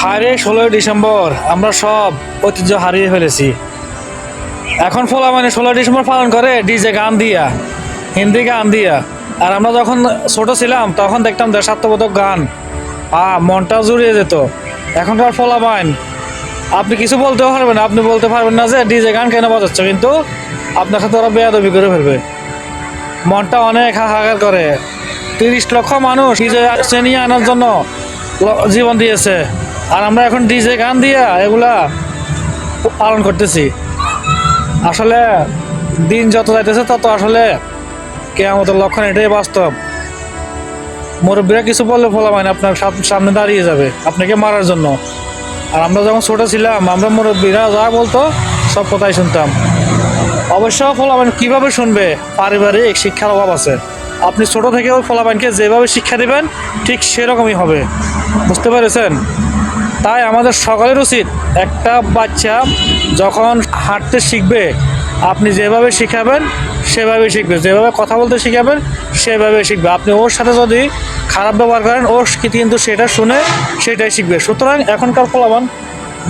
হায়রে 16ই ডিসেম্বর আমরা সব ঐতিহ্য হারিয়ে ফেলেছি। এখন ফলা মানে 16ই ডিসেম্বর পালন করে ডিজে গান দিয়া, হিন্দি গান দিয়া। আর আমরা যখন ছোট ছিলাম তখন দেখতাম দেশাত্মবোধক গান, মনটা জুড়িয়ে যেত। এখনকার ফলাবাইন আপনি কিছু বলতেও পারবেন না, আপনি বলতে পারবেন না যে ডিজে গান কেন বাজাচ্ছ, কিন্তু আপনার সাথে ওরা বেয়াদবি করে ফেলবে। মনটা অনেক হাহাকার করে। 30 লক্ষ মানুষ ডিজে শ্রেণী আনার জন্য জীবন দিয়েছে, আর আমরা এখন ডিজে গান দিয়া এগুলা পালন করতেছি। আসলে দিন যত যাইতেছে তত আসলে কিয়ামতের লক্ষণ, এটাই বাস্তব। মুরব্বীরা কিছু বললে ফলাবাইন আপনার সামনে দাঁড়িয়ে যাবে আপনাকে মারার জন্য। আর আমরা যখন ছোট ছিলাম আমরা মুরব্বীরা যা বলতো সব কথাই শুনতাম। অবশ্য ফলাবাইন কিভাবে শুনবে, পারিবারিক শিক্ষার অভাব আছে। আপনি ছোট থেকেও ফলাবাইনকে যেভাবে শিক্ষা দিবেন ঠিক সেরকমই হবে, বুঝতে পেরেছেন? তাই আমাদের সকলের উচিত, একটা বাচ্চা যখন হাঁটতে শিখবে আপনি যেভাবে শিখাবেন সেভাবে শিখবে, যেভাবে কথা বলতে শিখাবেন সেভাবে শিখবে। আপনি ওর সাথে যদি খারাপ ব্যবহার করেন ও কিন্তু সেটা শুনে সেটাই শিখবে। সুতরাং এখনকার ফলাফল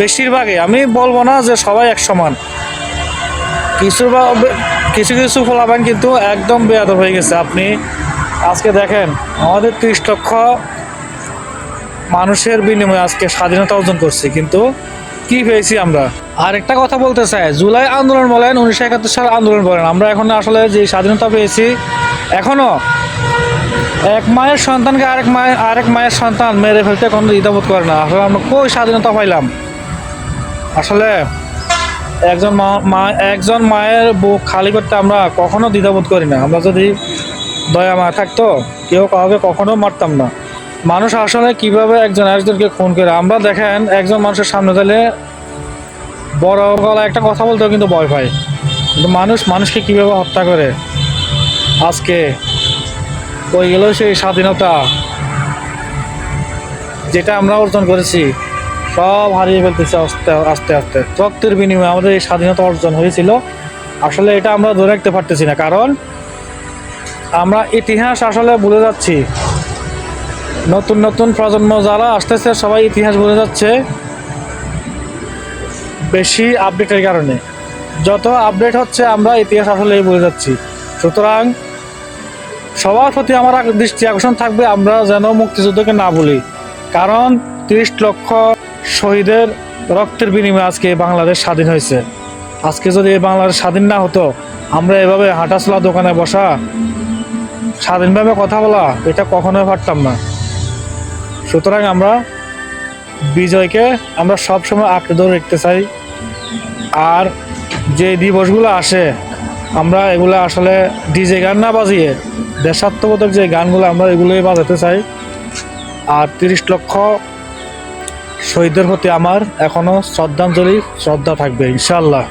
বেশিরভাগই, আমি বলবো না যে সবাই এক সমান, কিছু কিছু ফলাফল কিন্তু একদম বেয়াদব হয়ে গেছে। আপনি আজকে দেখেন আমাদের 30 লক্ষ মানুষের বিনিময়ে আজকে স্বাধীনতা অর্জন করছি, কিন্তু কি পেয়েছি আমরা? আর একটা কথা বলতে চাই, জুলাই আন্দোলন বলেন 1971 সাল আন্দোলন বলেন, আমরা এখন আসলে যে স্বাধীনতা পেয়েছি, এখনো এক মায়ের সন্তানকে আরেক মায়ের সন্তান মেরে ফেলতে কোনো দ্বিধাবোধ করে না। আসলে আমরা কই স্বাধীনতা পাইলাম? আসলে একজন মায়ের বুক খালি করতে আমরা কখনো দ্বিধাবোধ করি না। আমরা যদি দয়া মায়া থাকতো কেউ কাউকে কখনো মারতাম না। মানুষ আসলে কিভাবে একজন আরেকজনকে খুন করে, আমরা দেখেন একজন মানুষের সামনে গেলে বড় গলা একটা কথা বলতেও কিন্তু ভয় পায়, কিন্তু মানুষকে কিভাবে হত্যা করে। আজকে কই গেল সেই স্বাধীনতা যেটা আমরা অর্জন করেছি? সব হারিয়ে ফেলতেছে আস্তে আস্তে আস্তে। রক্তের বিনিময়ে আমাদের এই স্বাধীনতা অর্জন হয়েছিল, আসলে এটা আমরা ধরে রাখতে পারতেছি না, কারণ আমরা ইতিহাস আসলে ভুলে যাচ্ছি। নতুন নতুন প্রজন্ম যারা আসতেছে সবাই ইতিহাস ভুলে যাচ্ছে বেশি আপডেটের কারণে। যত আপডেট হচ্ছে আমরা ইতিহাস আসলে ভুলে যাচ্ছি। সুতরাং সবার প্রতি আমার দৃষ্টি আকর্ষণ থাকবে আমরা যেন মুক্তিযুদ্ধকে না ভুলি, কারণ 30 লক্ষ শহীদের রক্তের বিনিময়ে আজকে বাংলাদেশ স্বাধীন হয়েছে। আজকে যদি এই বাংলাদেশ স্বাধীন না হতো, আমরা এভাবে হাঁটাচলা দোকানে বসা স্বাধীনভাবে কথা বলা এটা কখনোই পারতাম না। সুতরাং আমরা বিজয়কে আমরা সবসময় আঁকড়ে ধরে রাখতে চাই। আর যে দিবসগুলো আসে আমরা এগুলো আসলে ডিজে গান না বাজিয়ে দেশাত্মবোধক যে গানগুলো আমরা এগুলোই বাজাতে চাই। আর 30 লক্ষ শহীদদের প্রতি আমার এখনো শ্রদ্ধা থাকবে ইনশাআল্লাহ।